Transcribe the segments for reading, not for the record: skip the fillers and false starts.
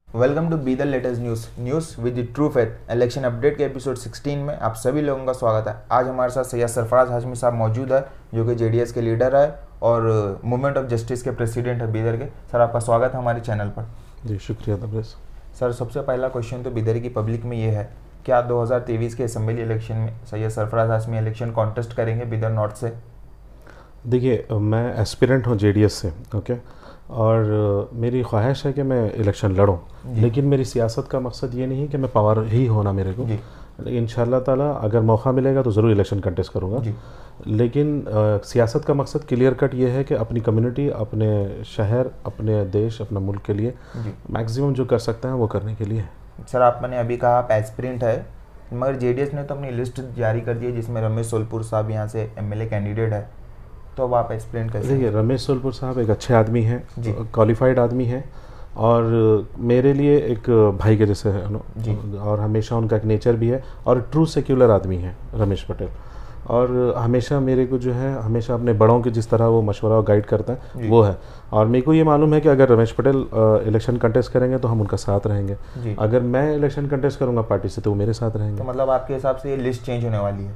Welcome to be the latest news with the true fact. Election update के episode 16 में आप सभी लोगों का स्वागत है। आज हमारे साथ सैयद सरफराज हाशमी साहब मौजूद है, जो कि जेडीएस के लीडर है और मूवमेंट ऑफ जस्टिस के प्रेसिडेंट है बीदर के। सर, आपका स्वागत है हमारे चैनल पर। जी शुक्रिया तब्रेज़। सर, सबसे पहला क्वेश्चन तो बीदर की पब्लिक में ये है, क्या 2023 के असेंबली इलेक्शन में सैयद सरफराज हाशमी इलेक्शन कॉन्टेस्ट करेंगे बीदर नॉर्थ से? देखिए, मैं एस्पिरेंट हूँ जेडीएस से, ओके, और मेरी ख्वाहिश है कि मैं इलेक्शन लड़ूं, लेकिन मेरी सियासत का मकसद ये नहीं है कि मैं पावर ही होना मेरे को। इंशाल्लाह ताला अगर मौका मिलेगा तो ज़रूर इलेक्शन कंटेस्ट करूँगा, लेकिन सियासत का मकसद क्लियर कट ये है कि अपनी कम्युनिटी, अपने शहर, अपने देश, अपना मुल्क के लिए मैक्सिमम जो कर सकते हैं वो करने के लिए। सर, आपने अभी कहा आप एस्पिरेंट है, मगर जेडीएस ने तो अपनी लिस्ट जारी कर दी है जिसमें रमेश सोलपुर साहब यहाँ से एमएलए कैंडिडेट है, तो अब आप एक्सप्लेन करें। देखिए, रमेश सोलपुर साहब एक अच्छे आदमी हैं, क्वालिफाइड आदमी हैं और मेरे लिए एक भाई के जैसे है और हमेशा उनका एक नेचर भी है और ट्रू सेक्युलर आदमी है रमेश पटेल। और हमेशा मेरे को जो है, हमेशा अपने बड़ों के जिस तरह वो मशवरा और गाइड करता है वो है। और मेरे को ये मालूम है कि अगर रमेश पटेल इलेक्शन कंटेस्ट करेंगे तो हम उनका साथ रहेंगे, अगर मैं इलेक्शन कंटेस्ट करूँगा पार्टी से तो वो मेरे साथ रहेंगे। तो मतलब आपके हिसाब से ये लिस्ट चेंज होने वाली है?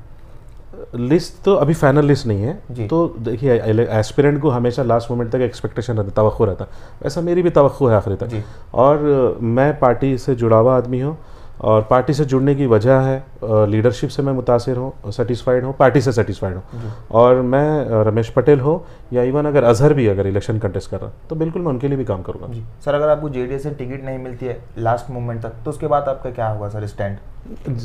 लिस्ट तो अभी फाइनल लिस्ट नहीं है, तो देखिए एस्पिरेंट को हमेशा लास्ट मोमेंट तक एक्सपेक्टेशन रहता, तवक्को रहता, वैसा मेरी भी तवक्को है आखिरी तक। और मैं पार्टी से जुड़ा हुआ आदमी हूँ और पार्टी से जुड़ने की वजह है लीडरशिप से मैं मुतासिर हूँ, सेटिस्फाइड हूँ, पार्टी से सेटिस्फाइड हूँ। और मैं रमेश पटेल हो या इवन अगर अजहर भी अगर इलेक्शन कंटेस्ट कर रहा तो बिल्कुल मैं उनके लिए भी काम करूँगा। सर, अगर आपको जेडीएस से टिकट नहीं मिलती है लास्ट मोमेंट तक, तो उसके बाद आपका क्या होगा सर स्टैंड?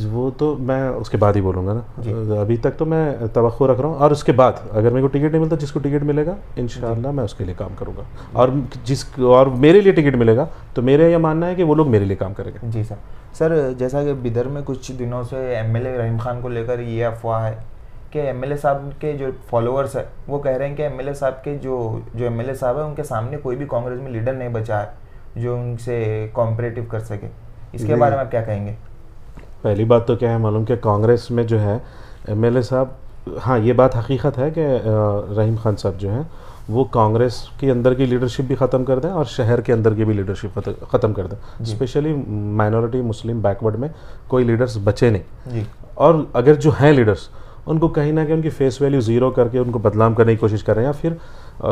वो तो मैं उसके बाद ही बोलूँगा ना, अभी तक तो मैं तवक्को रख रहा हूँ और उसके बाद अगर मेरे को टिकट नहीं मिलता, जिसको टिकट मिलेगा इंशाअल्लाह मैं उसके लिए काम करूँगा, और मेरे लिए टिकट मिलेगा तो मेरा यह मानना है कि वो लोग मेरे लिए काम करेंगे। जी सर, जैसा कि बिदर में कुछ दिनों से एमएलए रहीम खान को लेकर ये अफवाह है कि एमएलए साहब के जो फॉलोअर्स है वो कह रहे हैं कि एमएलए साहब के जो एमएलए साहब है उनके सामने कोई भी कांग्रेस में लीडर नहीं बचा है जो उनसे कॉम्परेटिव कर सके। इसके बारे में आप क्या कहेंगे? पहली बात तो क्या है मालूम कि कांग्रेस में जो है एमएलए साहब, हाँ ये बात हकीकत है कि रहीम खान साहब जो हैं वो कांग्रेस के अंदर की लीडरशिप भी ख़त्म कर दें और शहर के अंदर की भी लीडरशिप ख़त्म कर दें। स्पेशली माइनॉरिटी मुस्लिम बैकवर्ड में कोई लीडर्स बचे नहीं, और अगर जो हैं लीडर्स उनको कहीं ना कहीं उनकी फेस वैल्यू ज़ीरो करके उनको बदनाम करने की कोशिश कर रहे हैं, या फिर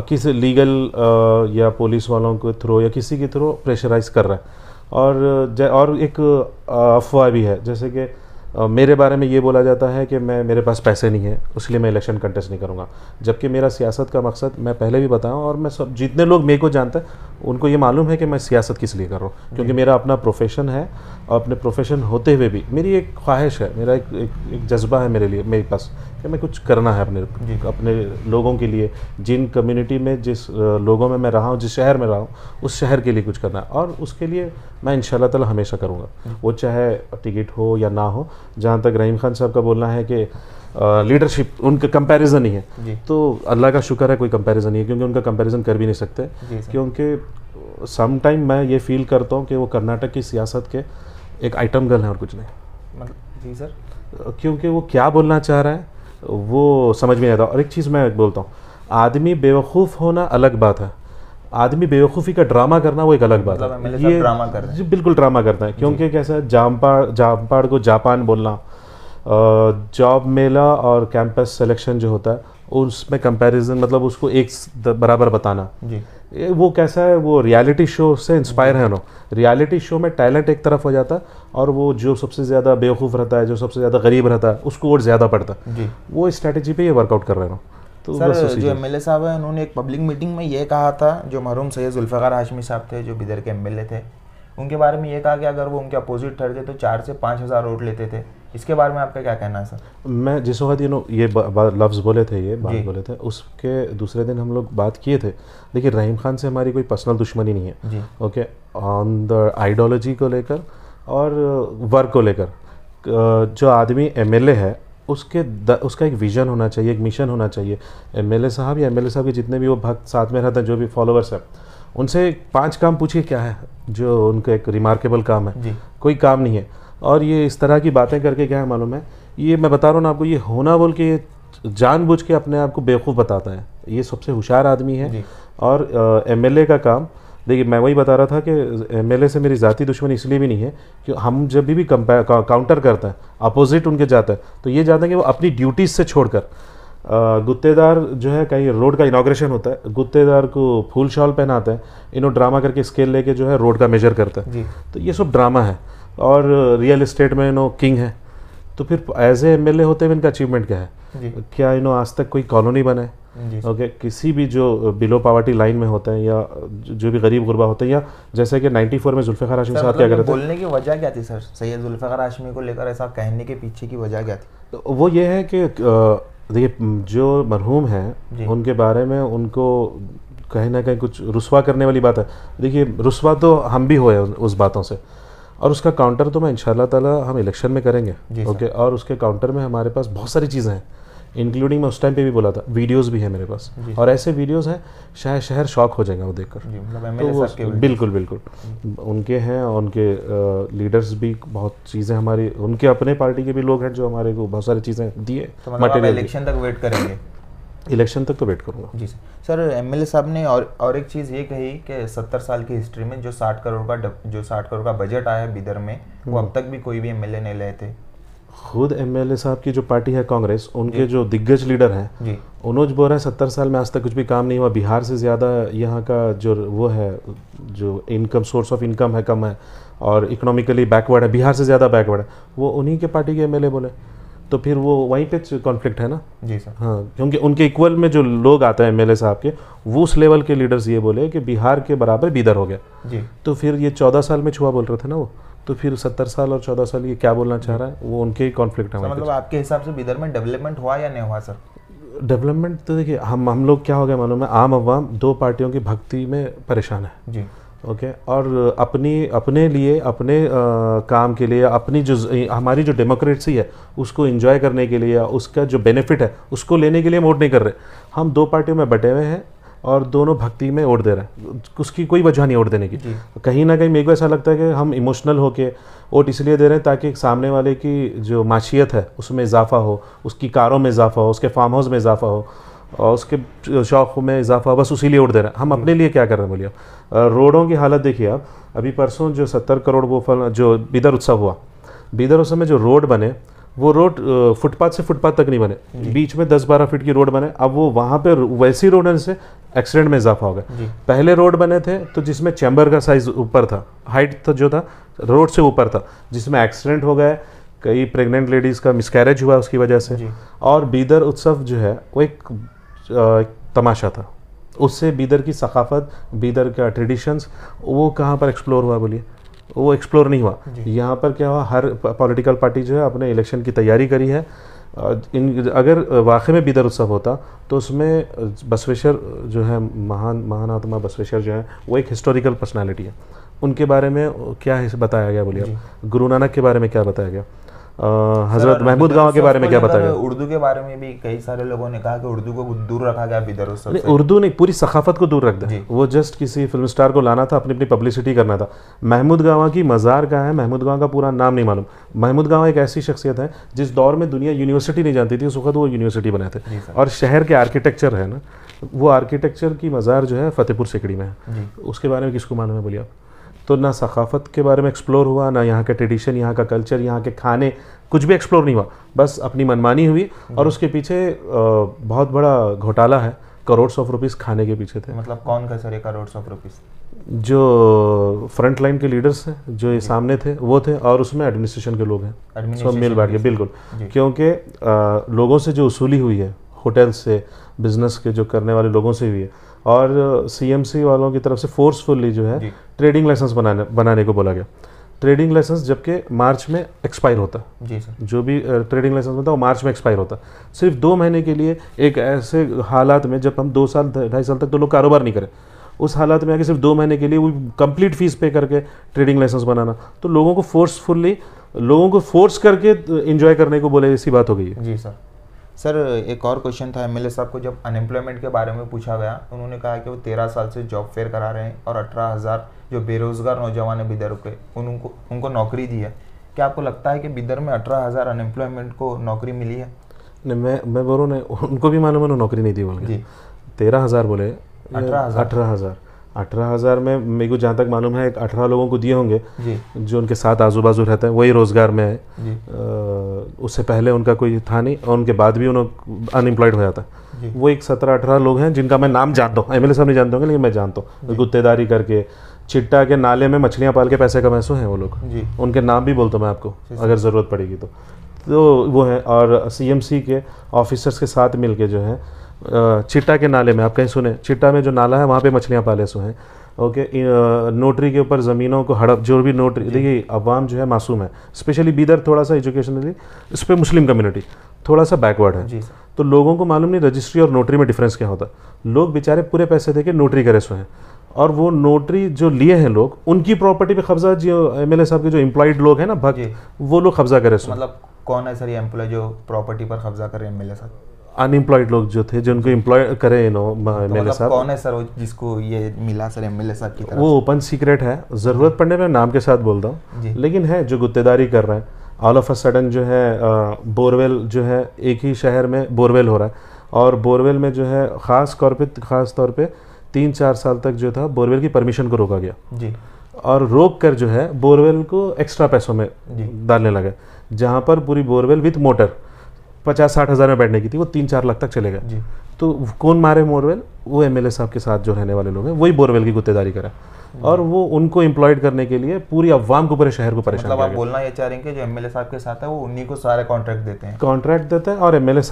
किसी लीगल या पुलिस वालों के थ्रू या किसी के थ्रू प्रेशराइज कर रहे हैं। और एक अफवाह भी है, जैसे कि मेरे बारे में ये बोला जाता है कि मेरे पास पैसे नहीं है इसलिए मैं इलेक्शन कंटेस्ट नहीं करूँगा, जबकि मेरा सियासत का मकसद मैं पहले भी बताऊँ और मैं सब जितने लोग मेरे को जानते हैं उनको ये मालूम है कि मैं सियासत किस लिए कर रहा हूँ, क्योंकि मेरा अपना प्रोफेशन है और अपने प्रोफेशन होते हुए भी मेरी एक ख्वाहिश है, मेरा एक जज्बा है मेरे लिए, मेरे पास कि मैं कुछ करना है अपने लोगों के लिए, जिन कम्युनिटी में जिस लोगों में मैं रहा हूँ, जिस शहर में रहा हूँ उस शहर के लिए कुछ करना है, और उसके लिए मैं इंशाल्लाह ताला हमेशा करूँगा, वो चाहे टिकट हो या ना हो। जहाँ तक रहीम खान साहब का बोलना है कि लीडरशिप उनका कंपैरिजन ही है, तो अल्लाह का शुक्र है कोई कंपैरिजन नहीं है, क्योंकि उनका कंपैरिजन कर भी नहीं सकते, क्योंकि सम टाइम मैं ये फील करता हूँ कि वो कर्नाटक की सियासत के एक आइटम गर्ल हैं और कुछ नहीं। जी सर, क्योंकि वो क्या बोलना चाह रहा है वो समझ में नहीं आता। और एक चीज़ मैं बोलता हूँ, आदमी बेवकूफ़ होना अलग बात है, आदमी बेवकूफ़ी का ड्रामा करना वो एक अलग बात है। ये ड्रामा कर रहे हैं, बिल्कुल ड्रामा करता है, क्योंकि कैसा जामपाड़ को जापान बोलना, जॉब मेला और कैंपस सिलेक्शन जो होता है उसमें कंपैरिजन, मतलब उसको एक बराबर बताना, वो कैसा है, वो रियलिटी शो से इंस्पायर है। रियलिटी शो में टैलेंट एक तरफ हो जाता है और वो जो सबसे ज़्यादा बेवकूफ़ रहता है, जो सबसे ज़्यादा गरीब रहता है, उसको वोट ज़्यादा पड़ता है। वो स्ट्रैटेजी पे ये वर्कआउट कर रहे हो। तो सर, जो एमएलए साहब हैं उन्होंने एक पब्लिक मीटिंग में ये कहा था, जो मरहूम सैयद जुल्फ़िकार हाशमी साहब थे जो बिदर के एमएलए थे, उनके बारे में ये कहा कि अगर वो उनके अपोजिट ठहरते तो 4 से 5 हज़ार वोट लेते थे। इसके बारे में आपका क्या कहना है सर? मैं जिस वक्त ये लफ्ज़ बोले थे, ये बात बोले थे, उसके दूसरे दिन हम लोग बात किए थे। देखिए, रहीम खान से हमारी कोई पर्सनल दुश्मनी नहीं है, ओके, ऑन द आइडियोलॉजी को लेकर और वर्क को लेकर। जो आदमी एमएलए है उसका एक विजन होना चाहिए, एक मिशन होना चाहिए। एमएलए साहब या एमएलए साहब के जितने भी वो भक्त साथ में रहते हैं, जो भी फॉलोअर्स हैं, उनसे 5 काम पूछिए क्या है जो उनका एक रिमार्केबल काम है। कोई काम नहीं है। और ये इस तरह की बातें करके क्या है मालूम है, ये मैं बता रहा हूँ ना आपको, ये होना बोल के जानबूझ के अपने आप को बेवकूफ़ बताता है। ये सबसे होशियार आदमी है। और एमएलए का काम देखिए मैं वही बता रहा था कि एमएलए से मेरी ज़ाती दुश्मनी इसलिए भी नहीं है कि हम जब भी काउंटर करते हैं, अपोजिट उनके जाता है, तो ये जाते हैं कि वो अपनी ड्यूटीज़ से छोड़कर गुत्तेदार जो है, कहीं रोड का इनाग्रेशन होता है, गुत्तेदार को फूल शॉल पहनाते हैं, इन्हों ड्रामा करके स्केल लेके जो है रोड का मेजर करते हैं। तो ये सब ड्रामा है। और रियल इस्टेट में इन्हों किंग है, तो फिर एज ए एमएलए होते हुए इनका अचीवमेंट क्या है? क्या इन्हों आज तक कोई कॉलोनी बनाए? ओके, किसी भी जो बिलो पावर्टी लाइन में होते हैं या जो भी गरीब गुरबा होते हैं, या जैसे कि 94 में जुल्फ़िकार हाशमी साहब क्या करते थे? बोलने की वजह क्या थी सर सैयद जुल्फ़िकार हाशमी को लेकर ऐसा कहने के पीछे की वजह क्या थी? तो वो ये है कि देखिए जो मरहूम हैं उनके बारे में उनको कहीं ना कहीं कुछ रुस्वा करने वाली बात है। देखिए रुस्वा तो हम भी हुए उस बातों से, और उसका काउंटर तो मैं इंशाल्लाह ताला हम इलेक्शन में करेंगे। ओके, और उसके काउंटर में हमारे पास बहुत सारी चीज़ें हैं, इंक्लूडिंग मैं उस टाइम पे भी बोला था, वीडियोस भी है मेरे पास, और ऐसे वीडियोस हैं शायद शहर शॉक हो जाएगा वो देखकर। तो वो बिल्कुल बिल्कुल उनके हैं, उनके लीडर्स भी बहुत चीज़ें हमारी, उनके अपने पार्टी के भी लोग हैं जो हमारे को बहुत सारी चीज़ें दिए। मटेरियल इलेक्शन तक वेट करेंगे? इलेक्शन तक तो वेट करूँगा जी सर। एमएलए साहब ने और एक चीज़ ये कही कि 70 साल की हिस्ट्री में जो 60 करोड़ का बजट आया है बिदर में, वो अब तक भी कोई भी एमएलए नहीं लाए थे। खुद एमएलए साहब की जो पार्टी है कांग्रेस, उनके जो दिग्गज लीडर हैं, उन्होंने बोल रहे हैं 70 साल में आज तक कुछ भी काम नहीं हुआ, बिहार से ज़्यादा यहाँ का जो वो है, जो इनकम सोर्स ऑफ इनकम है कम है, और इकोनॉमिकली बैकवर्ड है, बिहार से ज़्यादा बैकवर्ड है। वो उन्हीं के पार्टी के एमएलए बोले, तो फिर वो वहीं पे कॉन्फ्लिक्ट है ना? जी सर। हाँ, क्योंकि उनके इक्वल में जो लोग आते हैं एमएलए साहब के, वो उस लेवल के लीडर्स ये बोले कि बिहार के बराबर बिदर हो गया जी। तो फिर ये 14 साल में छुआ बोल रहे थे ना वो, तो फिर 70 साल और 14 साल ये क्या बोलना चाह रहा है, वो उनके ही कॉन्फ्लिक्ट है। मतलब आपके हिसाब से बिदर में डेवलपमेंट हुआ या नहीं हुआ सर? डेवलपमेंट तो देखिए हम लोग क्या हो गया मालूम है, आम अवाम दो पार्टियों की भक्ति में परेशान है जी। ओके, और अपने लिए अपने काम के लिए, अपनी जो हमारी जो डेमोक्रेसी है उसको एंजॉय करने के लिए, या उसका जो बेनिफिट है उसको लेने के लिए वोट नहीं कर रहे। हम दो पार्टियों में बटे हुए हैं और दोनों भक्ति में वोट दे रहे हैं, उसकी कोई वजह नहीं वोट देने की। कहीं ना कहीं मेरे को ऐसा लगता है कि हम इमोशनल होके वोट इसलिए दे रहे हैं ताकि सामने वाले की जो माशियत है उसमें इजाफा हो, उसकी कारों में इजाफा हो, उसके फार्म हाउस में इजाफा हो, और उसके शौक़ में इजाफा, बस उसी लिए वोट दे रहे हैं। हम अपने लिए क्या कर रहे हैं बोलिए? रोडों की हालत देखिए आप, अभी परसों जो 70 करोड़ वो जो बिदर उत्सव हुआ, बिदर उत्सव में जो रोड बने, वो रोड फुटपाथ से फुटपाथ तक नहीं बने, बीच में 10-12 फीट की रोड बने। अब वो वहाँ पे वैसी रोड से एक्सीडेंट में इजाफा हो गया। पहले रोड बने थे तो जिसमें चैम्बर का साइज ऊपर था, हाइट तो जो था रोड से ऊपर था, जिसमें एक्सीडेंट हो गए, कई प्रेग्नेंट लेडीज़ का मिसकैरेज हुआ उसकी वजह से। और बिदर उत्सव जो है वो एक तमाशा था, उससे बिदर की सकाफत, बिदर का ट्रेडिशंस, वो कहाँ पर एक्सप्लोर हुआ बोलिए? वो एक्सप्लोर नहीं हुआ। यहाँ पर क्या हुआ, हर पॉलिटिकल पार्टी जो है अपने इलेक्शन की तैयारी करी है। अगर वाकई में बिदर उत्सव होता तो उसमें बसवेश्वर जो है, महान आत्मा बसवेश्वर जो है, वो एक हिस्टोरिकल पर्सनालिटी है। उनके बारे में क्या बताया गया बोलिए? गुरु नानक के बारे में क्या बताया गया? हजरत महमूद गांव के बारे में क्या बताया? उर्दू के बारे में भी कई सारे लोगों ने कहा कि उर्दू को दूर रखा गया बिदर उत्सव से। उर्दू नहीं, पूरी सकाफत को दूर रख दे। वो जस्ट किसी फिल्म स्टार को लाना था, अपनी पब्लिसिटी करना था। महमूद गांव की मज़ार कहाँ है? महमूद गांव का पूरा नाम नहीं मालूम। महमूद गांव एक ऐसी शख्सियत है जिस दौर में दुनिया यूनिवर्सिटी नहीं जानती थी, उस वक्त वो यूनिवर्सिटी बनाए थे। और शहर के आर्किटेक्चर है ना, वो आर्किटेक्चर की मज़ार जो है फतेहपुर सिकड़ी में है, उसके बारे में किसको मालूम है बोलिए आप? तो ना सकाफत के बारे में एक्सप्लोर हुआ, ना यहाँ का ट्रेडिशन, यहाँ का कल्चर, यहाँ के खाने, कुछ भी एक्सप्लोर नहीं हुआ। बस अपनी मनमानी हुई, और उसके पीछे बहुत बड़ा घोटाला है, करोड़्स ऑफ रुपीस खाने के पीछे थे। मतलब कौन का सर ये करोड़्स ऑफ रुपीस? जो फ्रंट लाइन के लीडर्स हैं, जो ये सामने थे, वो थे, और उसमें एडमिनिस्ट्रेशन के लोग हैं, सब मिल बैठ के। बिल्कुल, क्योंकि लोगों से जो वसूली हुई है, होटल से, बिजनेस के जो करने वाले लोगों से हुई है, और सीएमसी वालों की तरफ से फोर्सफुली जो है ट्रेडिंग लाइसेंस बनाने को बोला गया। ट्रेडिंग लाइसेंस जबकि मार्च में एक्सपायर होता है जी सर, जो भी ट्रेडिंग लाइसेंस होता है वो मार्च में एक्सपायर होता है। सिर्फ 2 महीने के लिए, एक ऐसे हालात में जब हम 2 साल 2.5 साल तक तो लोग कारोबार नहीं करें, उस हालात में आके सिर्फ 2 महीने के लिए वो कंप्लीट फीस पे करके ट्रेडिंग लाइसेंस बनाना, तो लोगों को फोर्स करके इंजॉय करने को बोले, ऐसी बात हो गई है जी सर। सर एक और क्वेश्चन था एमएलए साहब को, जब अनएम्प्लॉयमेंट के बारे में पूछा गया, उन्होंने कहा कि वो 13 साल से जॉब फेयर करा रहे हैं और 18,000 जो बेरोजगार नौजवान है बिदर के, उनको नौकरी दी है। क्या आपको लगता है कि बिदर में 18,000 अनएम्प्लॉयमेंट को नौकरी मिली है? नहीं, मैं बोलूँ नहीं, उनको भी मालूम है नौकरी नहीं दी बोल के। 13,000 बोले, 18,000 18,000 में मेरे को जहाँ तक मालूम है 18 लोगों को दिए होंगे जी जो उनके साथ आजू बाजू रहते हैं, वही रोज़गार में है। जी उससे पहले उनका कोई था नहीं और उनके बाद भी उन्होंने अनएम्प्लॉयड हो जाता। जी वो एक 17-18 लोग हैं जिनका मैं नाम जानता हूँ, एमएलए साहब नहीं जानते होंगे लेकिन मैं जानता हूँ। गुत्तेदारी करके चिट्टा के नाले में मछलियाँ पाल के पैसे कमाए हैं वो लोग। जी उनके नाम भी बोलता हूँ मैं आपको अगर ज़रूरत पड़ेगी तो वो है। और सीएमसी के ऑफिसर्स के साथ मिलके जो है चिट्टा के नाले में, आप कहीं सुने चिट्टा में जो नाला है वहाँ पे मछलियाँ पाले सो हैं। ओके, नोटरी के ऊपर ज़मीनों को हड़प, जो भी नोटरी, देखिए अवाम जो है मासूम है, स्पेशली बीदर थोड़ा सा एजुकेशनली इस पर मुस्लिम कम्युनिटी थोड़ा सा बैकवर्ड है। तो लोगों को मालूम नहीं रजिस्ट्री और नोटरी में डिफरेंस क्या होता। लोग बेचारे पूरे पैसे दे के नोटरी करे सो हैं और वो नोटरी जो लिए हैं लोग, उनकी प्रॉपर्टी पे कब्जा, जो एमएलए साहब के जो एम्प्लॉयड लोग हैं ना भक्त, वो लोग कब्जा करे सो। मतलब कौन है सर ये एम्प्लॉय जो प्रॉपर्टी पर कब्जा कर रहे हैं एमएलए साहब? अनएम्प्लॉयड लोग जो थे, जिनको एम्प्लॉय करे एमएलए साहब। कौन है सर जिसको ये मिला सर एमएलए साहब की तरफ? वो ओपन सीक्रेट है, ज़रूरत पड़ने पे नाम के साथ बोलता हूँ, लेकिन है जो गुत्तेदारी कर रहे हैं। ऑल ऑफ अ सडन जो है बोरवेल जो है एक ही शहर में बोरवेल हो रहा है और बोरवेल में जो है ख़ास तौर पे 3-4 साल तक जो था बोरवेल की परमिशन को रोका गया जी, और रोक कर जो है बोरवेल को एक्स्ट्रा पैसों में डालने लगे। जहाँ पर पूरी बोरवेल विथ मोटर 50-60 हज़ार में बैठने की थी, वो 3-4 लाख तक चले गए। तो कौन मारे बोरवेल? वो एमएलए साहब के साथ जो रहने वाले लोग हैं वही बोरवेल की गुत्तेदारी करा और वो उनको एम्प्लॉयड करने के लिए पूरी अवाम को, पूरे शहर को परेशान मतलब आप बोलना ये चाह रहे हैं कि जो एमएलए साहब के साथ है वो उन्हीं को सारे कॉन्ट्रैक्ट देते हैं और एमएलए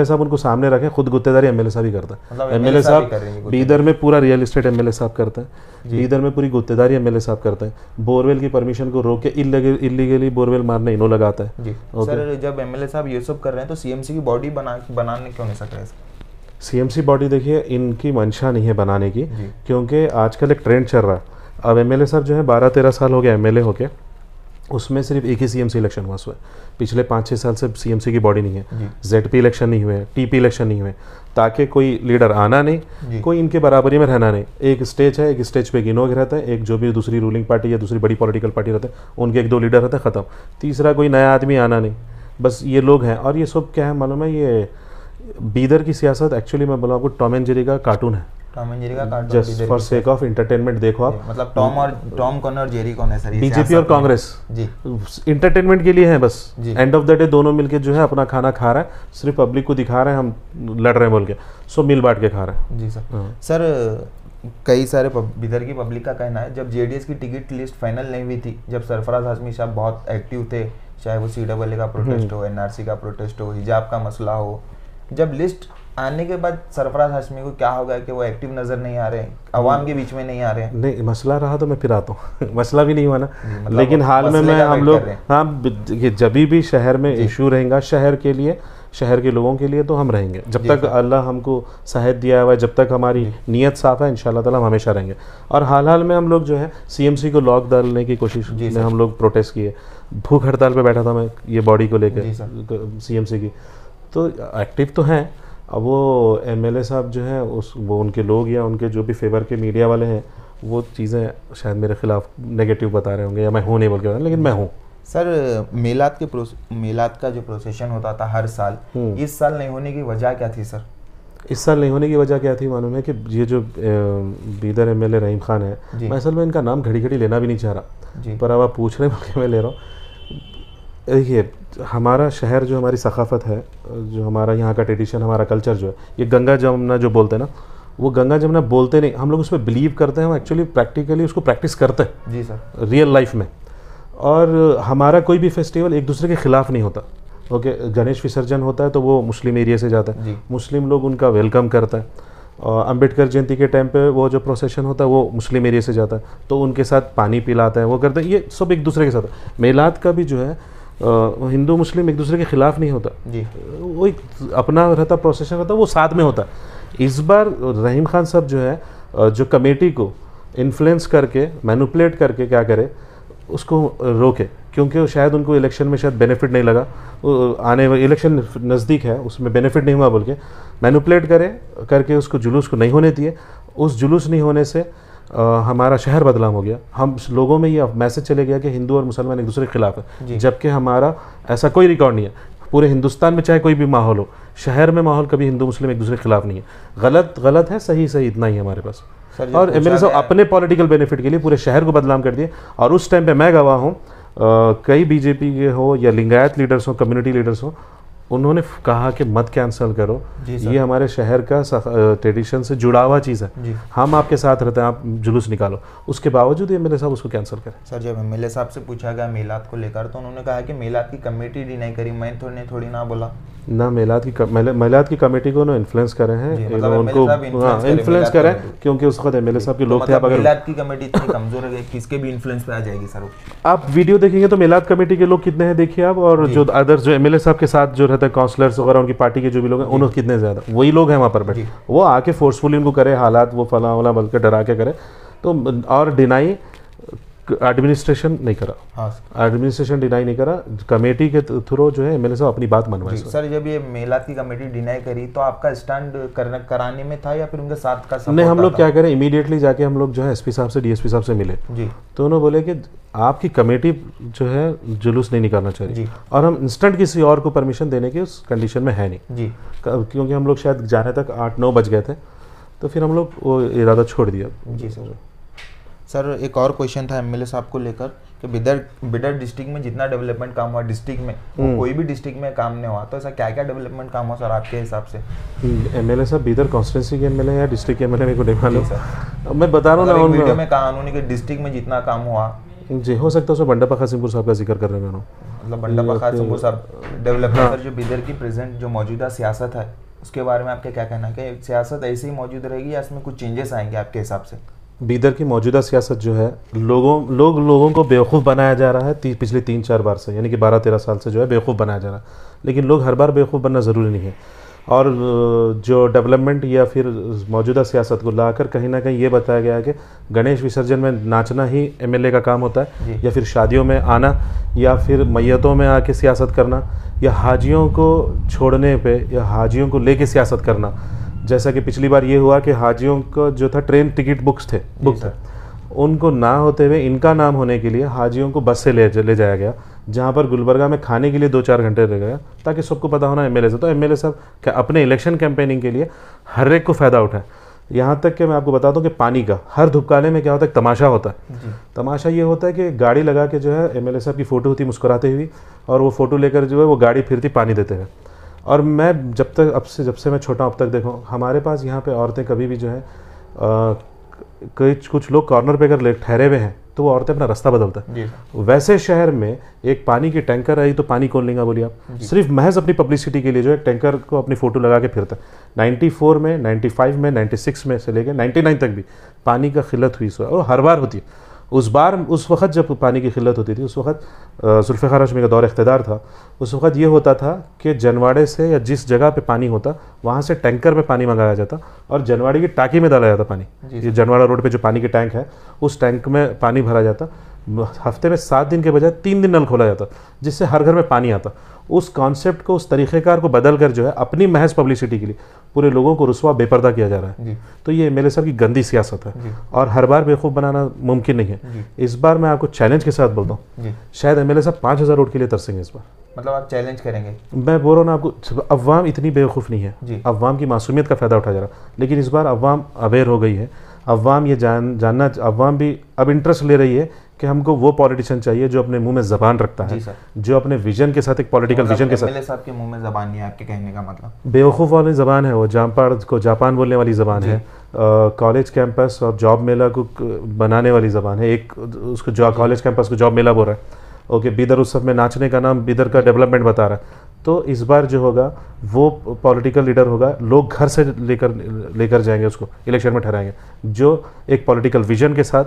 साहब उनको सामने रखे, खुद गुत्तेदारी एमएलए साहब ही करता है। एमएलए साहब बीदर में पूरा रियल एस्टेट एमएलए साहब करते हैं, बीदर में पूरी गुत्तेदारी एमएलए साहब करते हैं। बोरवेल की परमिशन को रोक के इलीगली बोरवेल मारने इन्हों लगाता है जी। सर जब एमएलए साहब ये सब कर रहे हैं तो सीएमसी की बॉडी बनाने क्यों नहीं सक रहे? सीएमसी बॉडी देखिए इनकी मंशा नहीं है बनाने की, क्योंकि आजकल एक ट्रेंड चल रहा है। अब एमएलए साहब जो है 12-13 साल हो गया एमएलए होके, उसमें सिर्फ एक ही सीएमसी इलेक्शन हुआ है। पिछले 5-6 साल से सीएमसी की बॉडी नहीं है, जेडपी इलेक्शन नहीं हुए, टीपी इलेक्शन नहीं हुए, ताकि कोई लीडर आना नहीं, कोई इनके बराबरी में रहना नहीं। एक स्टेज है, एक स्टेज पे एक इनोग रहता है, एक जो भी दूसरी रूलिंग पार्टी या दूसरी बड़ी पॉलिटिकल पार्टी रहते हैं उनके 1-2 लीडर रहते हैं, ख़त्म। तीसरा कोई नया आदमी आना नहीं, बस ये लोग हैं। और ये सब क्या है मालूम है, ये बीदर की सियासत एक्चुअली मैं बोला आपको टॉम एंड जेरी का कार्टून है। टॉम एंड जेरी का cartoon, just for sake of entertainment. देखो आप, मतलब टॉम कौन है और जेरी कौन है सर? बीजेपी और कांग्रेस जी इंटरटेनमेंट के लिए है बस। एंड ऑफ द डे दोनों मिलके जो है अपना खाना खा रहा है, सिर्फ पब्लिक को दिखा रहे हैं हम लड़ रहे हैं बोल के, सो मिल बांट के खा रहे हैं। जी सर। सर कई सारे बीदर की पब्लिक का कहना है जब जेडीएस की टिकट लिस्ट फाइनल नहीं हुई थी, जब सरफराज हाशमी साहब बहुत एक्टिव थे, चाहे वो CAA का प्रोटेस्ट हो, NRC का प्रोटेस्ट हो, हिजाब का मसला हो, जब लिस्ट आने के बाद सरफराज हाशमी को क्या होगा कि वो एक्टिव नजर नहीं आ रहे हैं, अवाम के बीच में नहीं आ रहे हैं? नहीं, मसला रहा तो मैं फिर आता हूँ मसला भी नहीं हुआ ना, मतलब लेकिन हाल में मैं हम लोग जब भी शहर में इशू रहेगा शहर के लिए, शहर के लोगों के लिए, तो हम रहेंगे जब तक अल्लाह हमको सेहत दिया हुआ है, जब तक हमारी नीयत साफ है इंशाल्लाह ताला हम हमेशा रहेंगे। और हाल में हम लोग जो है सीएमसी को लॉक डालने की कोशिश में हम लोग प्रोटेस्ट किए, भूख हड़ताल पे बैठा था मैं ये बॉडी को लेकर सीएमसी की, तो एक्टिव तो हैं। अब वो एमएलए साहब जो हैं वो उनके लोग या उनके जो भी फेवर के मीडिया वाले हैं वो चीज़ें शायद मेरे खिलाफ नेगेटिव बता रहे होंगे या मैं हूँ नहीं बोल के, लेकिन मैं हूँ। सर मेलाद का जो प्रोसेशन होता था हर साल, इस साल नहीं होने की वजह क्या थी सर? इस साल नहीं होने की वजह क्या थी मालूम है कि ये जो बीदर एमएलए रहीम खान है, मैं असल में इनका नाम घड़ी लेना भी नहीं चाह रहा, पर अब आप पूछ रहे हैं मैं ले रहा हूँ। देखिए हमारा शहर जो हमारी सकाफ़त है, जो हमारा यहाँ का ट्रेडिशन, हमारा कल्चर जो है, ये गंगा जमुना जो बोलते हैं ना, वो गंगा जमुना बोलते नहीं, हम लोग उस पर बिलीव करते हैं, हम एक्चुअली प्रैक्टिकली उसको प्रैक्टिस करते हैं जी सर रियल लाइफ में। और हमारा कोई भी फेस्टिवल एक दूसरे के ख़िलाफ़ नहीं होता। ओके, गणेश विसर्जन होता है तो वो मुस्लिम एरिया से जाता है, मुस्लिम लोग उनका वेलकम करता है। और अम्बेडकर जयंती के टाइम पे वो जो प्रोसेशन होता है वो मुस्लिम एरिया से जाता है, तो उनके साथ पानी पिलाते हैं, वो करते हैं, ये सब एक दूसरे के साथ। मेलाद का भी जो है हिंदू मुस्लिम एक दूसरे के खिलाफ नहीं होता जी, वो एक अपना रहता प्रोसेशन रहता, वो साथ में होता। इस बार रहीम खान साहब जो है जो कमेटी को इन्फ्लुएंस करके मैनिपुलेट करके क्या करे उसको रोके, क्योंकि शायद उनको इलेक्शन में शायद बेनिफिट नहीं लगा, आने वाले इलेक्शन नज़दीक है उसमें बेनिफिट नहीं हुआ बोल के मैनिपुलेट करके उसको जुलूस को नहीं होने दिए। उस जुलूस नहीं होने से हमारा शहर बदनाम हो गया, हम लोगों में ये मैसेज चले गया कि हिंदू और मुसलमान एक दूसरे के खिलाफ है, जबकि हमारा ऐसा कोई रिकॉर्ड नहीं है। पूरे हिंदुस्तान में चाहे कोई भी माहौल हो, शहर में माहौल कभी हिंदू मुस्लिम एक दूसरे के खिलाफ नहीं है। गलत है, सही इतना ही है हमारे पास। सर, और एमएलए साहब अपने पॉलिटिकल बेनिफिट के लिए पूरे शहर को बदनाम कर दिए। और उस टाइम पे मैं गवाह हूँ, कई बीजेपी के हो या लिंगायत लीडर्स हो, कम्युनिटी लीडर्स हो, उन्होंने कहा कि मत कैंसिल करो, ये हमारे शहर का ट्रेडिशन से जुड़ा हुआ चीज़ है, हम आपके साथ रहते हैं, आप जुलूस निकालो। उसके बावजूद एमएलए साहब उसको कैंसिल करें। सर, जब एमएलए साहब से पूछा गया मेलाद को लेकर तो उन्होंने कहा कि मेलाद की कमेटी डिनाई करी, मैं थोड़ी ना बोला ना। मेलाद की कमेटी को उन्होंने इन्फ्लुएंस करे हैं, उनको इन्फ्लुएंस करें, क्योंकि उस वक्त एमएलए साहब के लोग थे। अब अगर मेलाद की कमेटी इतनी कमजोर है, किसके भी इन्फ्लुएंस पे आ जाएगी सर? आप वीडियो देखेंगे तो मेलाद कमेटी के लोग कितने हैं देखिए आप, और जो अदर्स जो एमएलए साहब के साथ जो रहते हैं काउंसलर्स वगैरह, उनकी पार्टी के जो भी लोग हैं, उन्होंने कितने ज़्यादा, वही लोग हैं वहाँ पर बैठे, वो आके फोर्सफुली उनको करे हालात, वो फला वाला बल्कि डरा के करे। तो और डिनाई एडमिनिस्ट्रेशन नहीं करा, एडमिनिस्ट्रेशन डिनाई नहीं करा, कमेटी के थ्रू जो है एमएलए साहब अपनी बात मनवाए। सर, जब ये मेलाद की कमेटी डिनाई करी तो आपका स्टैंड कराने में था या फिर उनके साथ का सपोर्ट? नहीं, हम लोग क्या करें, इमीडिएटली जाके हम लोग जो है एसपी साहब से, डीएसपी साहब से मिले जी। तो उन्होंने बोले कि आपकी कमेटी जो है जुलूस नहीं निकालना चाहिए, और हम इंस्टेंट किसी और को परमिशन देने की उस कंडीशन में है नहीं जी, क्योंकि हम लोग शायद जाने तक 8-9 बज गए थे, तो फिर हम लोग वो इरादा छोड़ दिया जी। सर, एक और क्वेश्चन था एमएलए साहब को लेकर कि बिदर डिस्ट्रिक्ट में जितना डेवलपमेंट काम हुआ डिस्ट्रिक्ट में, कोई भी डिस्ट्रिक्ट में काम नहीं हुआ, तो ऐसा क्या क्या डेवलपमेंट काम हुआ सर आपके हिसाब से? एमएलए साहब बिदर कॉन्स्टिट्यूंसी के एमएलए या डिस्ट्रिक्ट के एमएलए, मेरे को नहीं मालूम, मैं बता रहा हूँ ना। वीडियो में कहा उन्होंने कि डिस्ट्रिक्ट में जितना काम हुआ जी, हो सकता है उसमें बंडप्पा कासिमपुर साहब का जिक्र कर रहे हैं, मतलब बंडप्पा कासिमपुर साहब डेवलपमेंट। सर, जो बिदर की प्रेजेंट जो मौजूदा सियासत है उसके बारे में आपका क्या कहना है कि सियासत ऐसे ही मौजूद रहेगी या इसमें कुछ चेंजेस आएंगे आपके हिसाब से? बीदर की मौजूदा सियासत जो है, लोगों को बेवकूफ़ बनाया जा रहा है पिछले 3-4 बार से, यानी कि 12-13 साल से जो है बेवकूफ़ बनाया जा रहा है, लेकिन लोग हर बार बेवकूफ़ बनना ज़रूरी नहीं है। और जो डेवलपमेंट या फिर मौजूदा सियासत को लाकर कहीं ना कहीं ये बताया गया है कि गणेश विसर्जन में नाचना ही एमएलए का काम होता है, या फिर शादियों में आना, या फिर मैयतों में आके सियासत करना, या हाजियों को छोड़ने पे या हाजियों को लेके सियासत करना। जैसा कि पिछली बार ये हुआ कि हाजियों को जो था ट्रेन टिकट बुक थे, उनको ना होते हुए इनका नाम होने के लिए हाजियों को बस से ले जाया गया, जहाँ पर गुलबर्गा में खाने के लिए 2-4 घंटे रह गया, ताकि सबको पता होना एमएलए से। तो एमएलए साहब क्या अपने इलेक्शन कैंपेनिंग के लिए हर एक को फ़ायदा उठाए। यहाँ तक कि मैं आपको बताता हूँ कि पानी का हर धूपकाले में क्या होता है, तमाशा होता है। तमाशा ये होता है कि गाड़ी लगा के जो है एमएलए साहब की फ़ोटो होती मुस्कुराते हुई, और वो फ़ोटो लेकर जो है वो गाड़ी फिरती पानी देते हैं। और मैं जब से मैं छोटा हूँ अब तक देखो, हमारे पास यहाँ पे औरतें कभी भी जो है कुछ लोग कॉर्नर पे अगर ठहरे हुए हैं तो वो औरतें अपना रास्ता बदलता है। वैसे शहर में एक पानी की टैंकर आई तो पानी कौन लेगा बोलिए आप? सिर्फ महज अपनी पब्लिसिटी के लिए जो है टैंकर को अपनी फ़ोटो लगा के फिरता है। 94 में, 95 में, 96 में से लेकर 99 तक भी पानी का किल्लत हुई, और हर बार होती है। उस वक्त जब पानी की किल्लत होती थी, उस वक्त जुल्फ़िकार हाशमी का दौर इख्तिदार था, उस वक्त ये होता था कि जनवाड़े से या जिस जगह पे पानी होता वहाँ से टैंकर में पानी मंगाया जाता और जनवाड़े की टाँकी में डाला जाता पानी। ये जनवाड़ा रोड पे जो पानी की टैंक है, उस टैंक में पानी भरा जाता। हफ्ते में 7 दिन के बजाय 3 दिन नल खोला जाता, जिससे हर घर में पानी आता। उस कॉन्सेप्ट को, उस तरीक़ेकार को बदल कर जो है अपनी महज पब्लिसिटी के लिए पूरे लोगों को रुस्वा बेपर्दा किया जा रहा है। तो ये एमएलए साहब की गंदी सियासत है, और हर बार बेवकूफ़ बनाना मुमकिन नहीं है। इस बार मैं आपको चैलेंज के साथ बोलता हूँ, शायद एमएलए साहब 5000 वोट के लिए तरसेंगे इस बार। मतलब आप चैलेंज करेंगे? मैं बोल रहा हूँ ना आपको, अवाम इतनी बेवकूफ़ नहीं है, अवाम की मासूमियत का फ़ायदा उठा जा रहा, लेकिन इस बार अवाम अवेयर हो गई है। अवाम ये जानना, अवाम भी अब इंटरेस्ट ले रही है कि हमको वो पॉलिटिशियन चाहिए जो अपने मुंह में ज़बान रखता है, जो अपने विजन के साथ, एक पॉलिटिकल विजन के साथ। एमएलए साहब के मुंह में ज़बान नहीं है आपके कहने का मतलब? बेवकूफ़ वाली ज़बान है वो, जापान बोलने वाली ज़बान है, कॉलेज कैंपस और जॉब मेला को बनाने वाली ज़बान है। एक उसको कॉलेज कैंपस को जॉब मेला बोल रहा है, ओके, बिदर उत्सव में नाचने का नाम बिदर का डेवलपमेंट बता रहा है। तो इस बार जो होगा वो पॉलिटिकल लीडर होगा, लोग घर से लेकर जाएंगे उसको, इलेक्शन में ठहराएंगे, जो एक पॉलिटिकल विजन के साथ,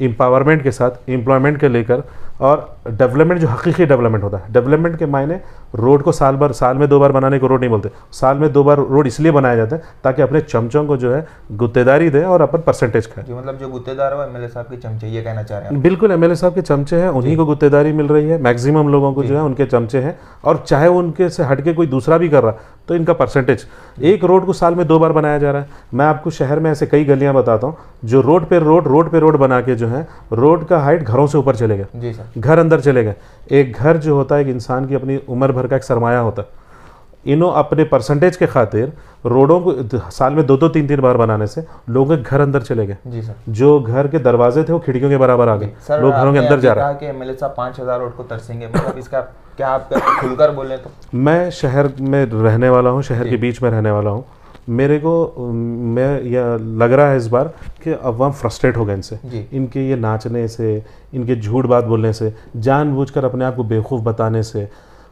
एम्पावरमेंट के साथ, एम्प्लॉयमेंट के लेकर, और डेवलपमेंट जो हकीकी डेवलपमेंट होता है। डेवलपमेंट के मायने रोड को साल में 2 बार बनाने को रोड नहीं बोलते, साल में 2 बार रोड इसलिए बनाया जाता है ताकि अपने चमचों को जो है गुत्तेदारी दे और अपन परसेंटेज खाए। मतलब जो गुत्तेदार है एमएलए साहब के चमचे, ये कहना चाह रहे हैं? बिल्कुल, एमएलए साहब के चमचे हैं, उन्हीं को गुत्तेदारी मिल रही है। मैक्सिमम लोगों को जो है उनके चमचे हैं, और चाहे उनके से हटके कोई दूसरा भी कर रहा तो इनका परसेंटेज। एक रोड को साल में 2 बार बनाया जा रहा है। मैं आपको शहर में ऐसे कई गलियां बताता हूँ जो रोड पे रोड बना के जो है रोड का हाइट घरों से ऊपर चले गए, घर अंदर चले गए। एक घर जो होता है एक इंसान की अपनी उम्र भर का एक सरमाया होता है। इन्हों अपने परसेंटेज के खातिर रोडों को साल में 2-2 3-3 बार बनाने से लोगों के घर अंदर चले गए। जी सर। जो घर के दरवाजे थे वो खिड़कियों के बराबर आ गए, लोग घरों के अंदर जा रहे हैं। कि एमएलए साहब 5000 वोट को तरसेंगे, मतलब इसका क्या आप खुलकर बोले तो? मैं शहर में रहने वाला हूँ, शहर के बीच में रहने वाला हूँ। मेरे को मैं यह लग रहा है इस बार कि अवाम फ्रस्ट्रेट हो गए इनसे, इनके ये नाचने से, इनके झूठ बात बोलने से, जानबूझकर अपने आप को बेवकूफ़ बताने से,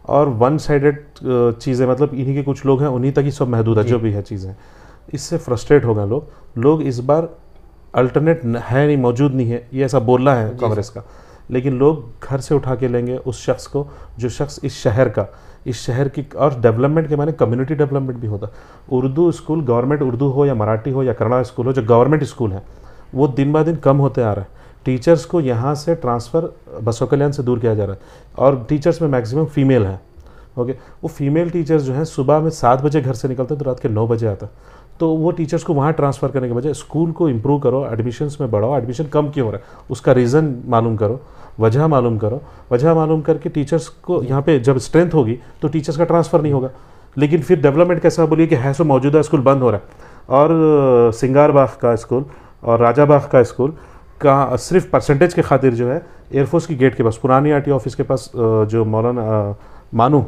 और वन साइडेड चीज़ें, मतलब इन्हीं के कुछ लोग हैं उन्हीं तक ही सब महदूद है जो भी है चीज़ें, इससे फ्रस्ट्रेट हो गए लोग इस बार अल्टरनेट है नहीं, मौजूद नहीं है, ये ऐसा बोलना है कांग्रेस का, लेकिन लोग घर से उठा के लेंगे उस शख्स को जो शख्स इस शहर की और डेवलपमेंट के माने कम्युनिटी डेवलपमेंट भी होता। उर्दू स्कूल, गवर्नमेंट उर्दू हो या मराठी हो या कन्नड़ा स्कूल हो, जो गवर्नमेंट स्कूल है वो दिन ब दिन कम होते आ रहा है। टीचर्स को यहाँ से ट्रांसफ़र बसव कल्याण से दूर किया जा रहा है, और टीचर्स में मैक्सिमम फीमेल है। ओके, वो फीमेल टीचर्स जो हैं सुबह में 7 बजे घर से निकलते हैं तो रात के 9 बजे आता है। तो वो टीचर्स को वहाँ ट्रांसफ़र करने के बजाय स्कूल को इम्प्रूव करो, एडमिशन्स में बढ़ाओ। एडमिशन कम क्यों हो रहा है उसका रीज़न मालूम करो, वजह मालूम करके टीचर्स को यहाँ पे जब स्ट्रेंथ होगी तो टीचर्स का ट्रांसफ़र नहीं होगा। लेकिन फिर डेवलपमेंट कैसा बोलिए कि है सो मौजूदा स्कूल बंद हो रहा है, और सिंगारबाग का स्कूल और राजाबाग का स्कूल का सिर्फ परसेंटेज के खातिर जो है एयरफोर्स की गेट के पास, पुरानी आरटी ऑफिस के पास, जो मौलाना मानू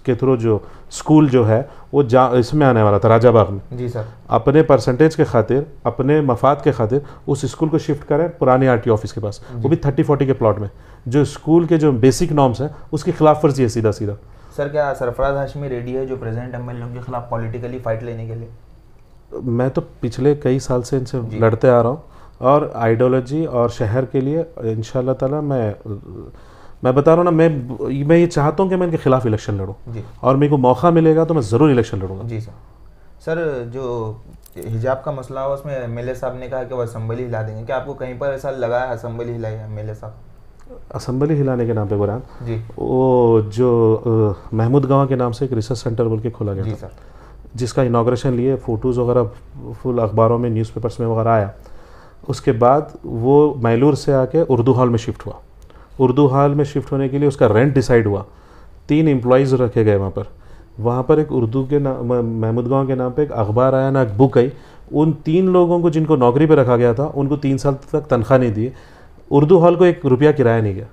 के थ्रू जो स्कूल जो है वो इसमें आने वाला था राजाबाग में। जी सर। अपने परसेंटेज के खातिर, अपने मफाद के खातिर उस स्कूल को शिफ्ट करें पुरानी आरटी ऑफिस के पास, वो भी 30-40 के प्लॉट में, जो स्कूल के जो बेसिक नॉर्म्स हैं उसकी खिलाफ वर्जी है सीधा। सर क्या सरफराज हाशमी रेडी है जो प्रेजेंट एमएलए के खिलाफ पॉलिटिकली फाइट लेने के लिए? मैं तो पिछले कई साल से इनसे लड़ते आ रहा हूँ, और आइडियोलॉजी और शहर के लिए इंशाल्लाह ताला मैं बता रहा हूँ ना, मैं ये चाहता हूँ कि मैं इनके खिलाफ इलेक्शन लड़ूँ, और मेरे को मौका मिलेगा तो मैं ज़रूर इलेक्शन लड़ूंगा। जी सर। जो हिजाब का मसला हुआ उसमें एमएलए साहब ने कहा कि वो असेंबली हिला देंगे, क्या आपको कहीं पर ऐसा लगा है असेंबली हिलाई है एमएलए साहब? असेंबली हिलाने के नाम पे बुरहान जी, वो जो महमूद गांव के नाम से एक रिसर्च सेंटर बोल के खोला गया था, जिसका इनाग्रेशन लिए, फ़ोटोज़ वगैरह फुल अखबारों में, न्यूज़पेपर्स में वगैरह आया। उसके बाद वो मैलूर से आके उर्दू हॉल में शिफ्ट हुआ। उर्दू हॉल में शिफ्ट होने के लिए उसका रेंट डिसाइड हुआ, 3 एम्प्लॉइज़ रखे गए वहाँ पर एक उर्दू के नाम, महमूद गांव के नाम पे एक अखबार आया ना, एक बुक आई। उन 3 लोगों को जिनको नौकरी पे रखा गया था उनको 3 साल तक तनख्वाह नहीं दी, उर्दू हॉल को 1 रुपया किराया नहीं गया।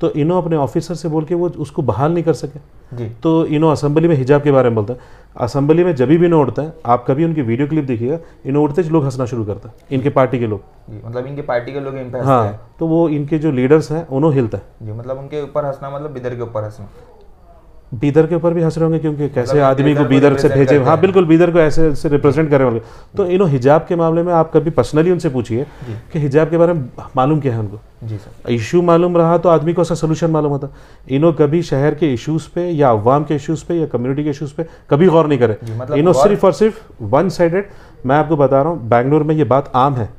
तो इन्हों अपने ऑफिसर से बोल के वो उसको बहाल नहीं कर सके जी। तो इन्हों असेंबली में हिजाब के बारे में बोलता है। असेंबली में जब भी इन्हों उड़ता है, आप कभी उनकी वीडियो क्लिप देखिएगा, इन्हों उड़ते लोग हंसना शुरू करता है, इनके पार्टी के लोग, मतलब इनके पार्टी के लोग इन पे हाँ है। तो वो इनके जो लीडर्स हैं उन्होंने हिलता है जी, मतलब उनके ऊपर हंसना मतलब बिदर के ऊपर हंसना। बीदर के ऊपर भी हंस रहे होंगे क्योंकि कैसे आदमी को बीदर से भेजे, हाँ बिल्कुल, बीदर को ऐसे रिप्रेजेंट कर रहे होंगे। तो इन्हों हिजाब के मामले में आप कभी पर्सनली उनसे पूछिए कि हिजाब के बारे में मालूम क्या है उनको। जी सर। इशू मालूम रहा तो आदमी को उसका सोल्यूशन मालूम होता। इन्हों कभी शहर के इश्यूज़ पे या अवाम के इश्यूज़ पे या कम्युनिटी के इश्यूज़ पे कभी गौर नहीं करे। इन्हों सिर्फ और सिर्फ वन साइडेड, मैं आपको बता रहा हूँ, बैंगलोर में ये बात आम है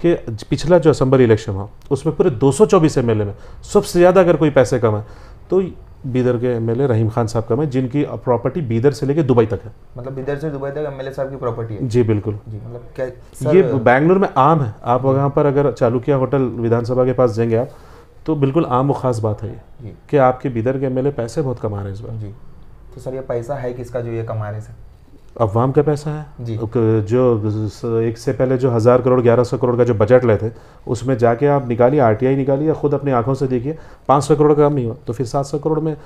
कि पिछला जो असेंबली इलेक्शन हुआ उसमें पूरे 224 एमएलए में सबसे ज़्यादा अगर कोई पैसे कमाए तो बीदर के एमएलए रहीम खान साहब का, में जिनकी प्रॉपर्टी बीदर से लेके दुबई तक है। मतलब बीदर से दुबई तक एमएलए साहब की प्रॉपर्टी है? जी बिल्कुल जी। मतलब क्या ये बैंगलोर में आम है। आप वहाँ पर अगर चालुकिया होटल विधानसभा के पास जाएंगे आप, तो बिल्कुल आम और ख़ास बात है ये कि आपके बीदर के एमएलए पैसे बहुत कमा रहे हैं इस बार। जी। तो सर ये पैसा है किसका जो ये कमा रहे हैं? अवाम का पैसा है जी। जो एक से पहले जो 1000 करोड़ 1100 करोड़ का जो बजट लेते उसमें जाके आप निकालिए, आरटीआई निकालिए या खुद अपनी आंखों से देखिए, 500 करोड़ का कम नहीं हुआ, तो फिर 700 करोड़ में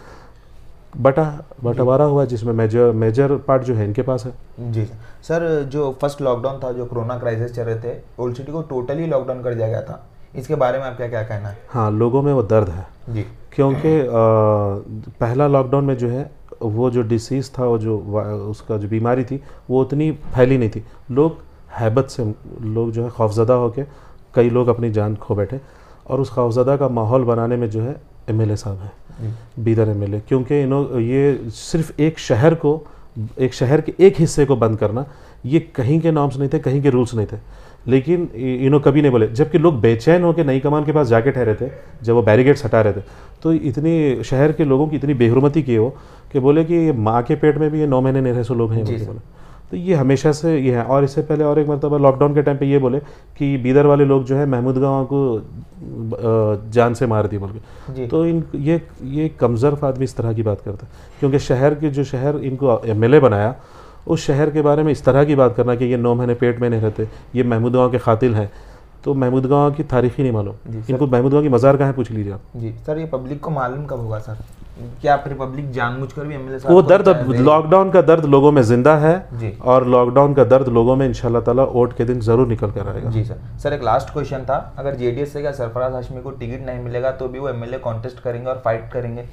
बंटवारा हुआ, जिसमें मेजर पार्ट जो है इनके पास है। जी सर। जो फर्स्ट लॉकडाउन था, जो कोरोना क्राइसिस चल रहे थे, ओल्ड सिटी को टोटली लॉकडाउन कर दिया गया था, इसके बारे में आपका क्या कहना है? हाँ, लोगों में वो दर्द है जी, क्योंकि पहला लॉकडाउन में जो है वो जो डिसीज़ था, वो जो उसका जो बीमारी थी वो उतनी फैली नहीं थी। लोग हैबत से, लोग जो है खौफज़दा होके कई लोग अपनी जान खो बैठे, और उस खौफज़दा का माहौल बनाने में जो है एमएलए साहब हैं, बीदर एमएलए, क्योंकि ये सिर्फ एक शहर के एक हिस्से को बंद करना, ये कहीं के नॉर्म्स नहीं थे, कहीं के रूल्स नहीं थे, लेकिन कभी नहीं बोले। जबकि लोग बेचैन होकर नई कमान के पास जाके ठहरे थे जब वो बैरिकेड्स हटा रहे थे, तो इतनी शहर के लोगों की इतनी बेहुरमती की हो कि बोले कि माँ के पेट में भी ये 9 महीने नहीं रहे सो लोग हैं बोले। तो ये हमेशा से ये है। और इससे पहले और एक मरतबा लॉकडाउन के टाइम पे ये बोले कि बीदर वाले लोग जो है महमूद गाँव को जान से मार दी बोल के। तो ये कमज़र्फ आदमी इस तरह की बात करता है, क्योंकि शहर इनको एमएलए बनाया, उस शहर के बारे में इस तरह की बात करना कि ये 9 महीने पेट में नहीं रहते, ये महमूद गाँव के कातिल हैं। तो महमूद गाँव की तारीख ही नहीं मालूम, इनको महमूद गाँव की मज़ार कहाँ है पूछ लीजिए आप। जी सर, ये पब्लिक को मालूम कब होगा सर? क्या फिर पब्लिक जानबूझकर भी एमएलए साहब वो दर्द, लॉकडाउन का दर्द लोगों में जिंदा है जी, और लॉकडाउन का दर्द लोगों में इंशाल्लाह ताला वोट के दिन जरूर निकल कर आएगा। जी सर, एक लास्ट क्वेश्चन था, अगर जेडीएस से क्या सरफराज हाशमी को टिकट नहीं मिलेगा तो भी वो एमएलए कॉन्टेस्ट करेंगे और फाइट करेंगे?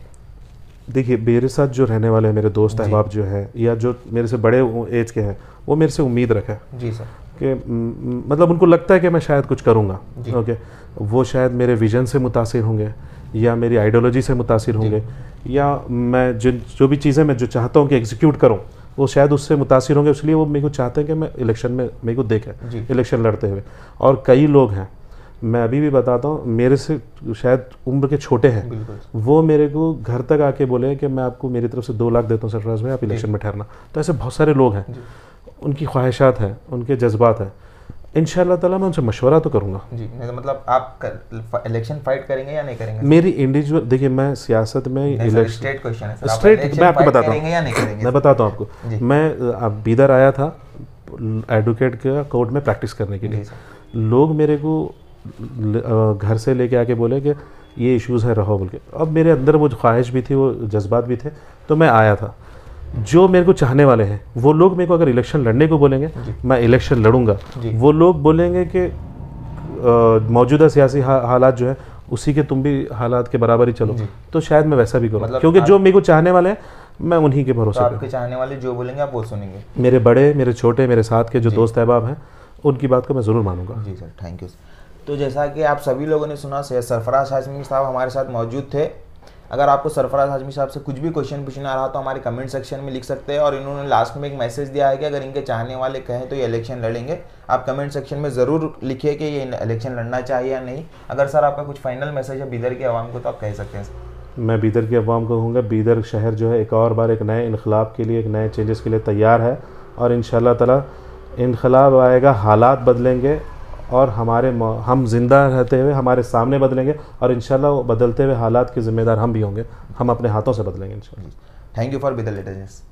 देखिए, मेरे साथ जो रहने वाले मेरे दोस्त अहबाब जो है या जो मेरे से बड़े एज के हैं, वो मेरे से उम्मीद रखे जी सर कि मतलब उनको लगता है कि मैं शायद कुछ करूँगा। ओके, वो शायद मेरे विजन से मुतासिर होंगे या मेरी आइडियोलॉजी से मुतासिर होंगे, या मैं जो भी चीज़ें मैं जो चाहता हूँ कि एग्जीक्यूट करूँ वो शायद उससे मुतासिर होंगे, इसलिए वो मेरे को चाहते हैं कि मैं इलेक्शन में मेरे को देखें इलेक्शन लड़ते हुए। और कई लोग हैं, मैं अभी भी बताता हूँ, मेरे से शायद उम्र के छोटे हैं, वो मेरे को घर तक आके बोले कि मैं आपको मेरी तरफ से 2 लाख देता हूँ सरफराज भाई, आप इलेक्शन में ठहरना। तो ऐसे बहुत सारे लोग हैं, उनकी ख्वाहिशात हैं, उनके जज्बात हैं। इंशाल्लाह ताला मैं उनसे मशवरा तो करूँगा जी। तो मतलब आप इलेक्शन फाइट करेंगे या नहीं करेंगे? मेरी इंडिविजुअल, देखिए मैं सियासत में इलेक्शन, स्ट्रेट क्वेश्चन है सर, स्ट्रेट मैं आपको बताता हूँ, मैं बताता हूँ आपको। मैं बीदर आया था एडवोकेट के कोर्ट में प्रैक्टिस करने के लिए। लोग मेरे को घर से लेके आके बोले कि ये इश्यूज़ है, रहो बोल के। अब मेरे अंदर वो ख्वाहिश भी थी, वो जज्बात भी थे, तो मैं आया था। जो मेरे को चाहने वाले हैं वो लोग मेरे को अगर इलेक्शन लड़ने को बोलेंगे मैं इलेक्शन लड़ूंगा। वो लोग बोलेंगे कि मौजूदा सियासी हालात जो है उसी के तुम भी हालात के बराबर ही चलो, तो शायद मैं वैसा भी करूँ। मतलब क्योंकि जो मेरे को चाहने वाले हैं मैं उन्हीं के भरोसे। तो आपके चाहने वाले जो बोलेंगे आप वो सुनेंगे? मेरे बड़े, मेरे छोटे, मेरे साथ के जो दोस्त अहबाब हैं उनकी बात को मैं ज़रूर मानूंगा। जी सर, थैंक यू। तो जैसा कि आप सभी लोगों ने सुना, सरफराज हाशमी साहब हमारे साथ मौजूद थे। अगर आपको सरफराज हाशमी साहब से कुछ भी क्वेश्चन पूछना रहा तो हमारे कमेंट सेक्शन में लिख सकते हैं। और इन्होंने लास्ट में एक मैसेज दिया है कि अगर इनके चाहने वाले कहें तो ये इलेक्शन लड़ेंगे। आप कमेंट सेक्शन में ज़रूर लिखिए कि ये इलेक्शन लड़ना चाहिए या नहीं। अगर सर आपका कुछ फाइनल मैसेज है बीदर की आवाम को तो आप कह सकते हैं सर। मैं बीदर की आवाम को कहूँगा, बीदर शहर जो है एक और बार एक नए इनकलाब के लिए, एक नए चेंजेस के लिए तैयार है। और इंशाल्लाह ताला इनकलाब आएगा, हालात बदलेंगे और हम जिंदा रहते हुए हमारे सामने बदलेंगे। और इंशाल्लाह वो बदलते हुए हालात के ज़िम्मेदार हम भी होंगे, हम अपने हाथों से बदलेंगे इंशाल्लाह। Thank you for Bidar latest.